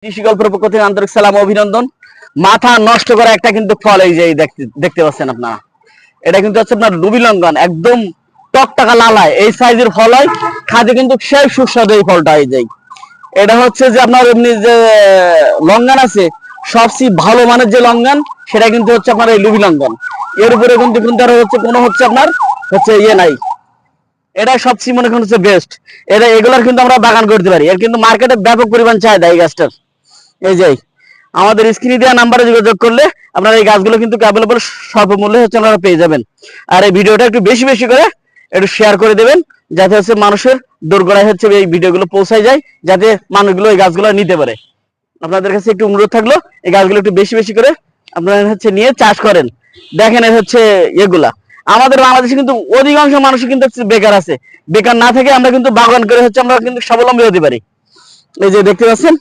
কৃষি গল্পের পক্ষ থেকে আন্তরিক সালাম অভিনন্দন। মাথা নষ্ট করা একটা কিন্তু ফল, এই যে দেখতে পাচ্ছেন আপনারা, এটা কিন্তু হচ্ছে আপনার রুবি লঙ্ঘন, একদম টকটকা লালায় এই সাইজের ফল হয়, খাতে কিন্তু সেই সুস্বাদু এই ফলটা। এই যে এটা হচ্ছে যে আপনার এমনি যে লঙ্ঘন আছে, সবচেয়ে ভালো মানের যে লঙ্ঘন সেটা কিন্তু হচ্ছে আপনার এই লুবি লঙ্ঘন। এর উপরে কিন্তু কিন্তু হচ্ছে কোনো হচ্ছে আপনার হচ্ছে ইয়ে নাই, এটা সবচেয়ে মনে করেন হচ্ছে বেস্ট। এটা এগুলার কিন্তু আমরা বাগান করতে পারি, এর কিন্তু মার্কেটে ব্যাপক পরিমাণ চাহিদা এই গাছটার। এই যে আমাদের স্ক্রিনে দেওয়া নাম্বারে যোগাযোগ করলে আপনারা এই গাছগুলো কিন্তু অ্যাভেলেবল স্বল্প মূল্যে হচ্ছে আপনারা পেয়ে যাবেন। আর এই ভিডিওটা একটু বেশি বেশি করে একটু শেয়ার করে দেবেন, যাতে হচ্ছে মানুষের দোরগোড়ায় হচ্ছে এই ভিডিওগুলো পৌঁছায় যায়, যাতে মানুষগুলো এই গাছগুলো নিতে পারে। আপনাদের কাছে একটু অনুরোধ থাকলো, এই গাছগুলো একটু বেশি বেশি করে আপনারা হচ্ছে নিয়ে চাষ করেন। দেখেন এর হচ্ছে এগুলা, আমাদের বাংলাদেশে কিন্তু অধিকাংশ মানুষ কিন্তু বেকার আছে, বেকার না থেকে আমরা কিন্তু বাগান করে হচ্ছে আমরা কিন্তু স্বাবলম্বী হতে পারি। এই যে দেখতে পাচ্ছেন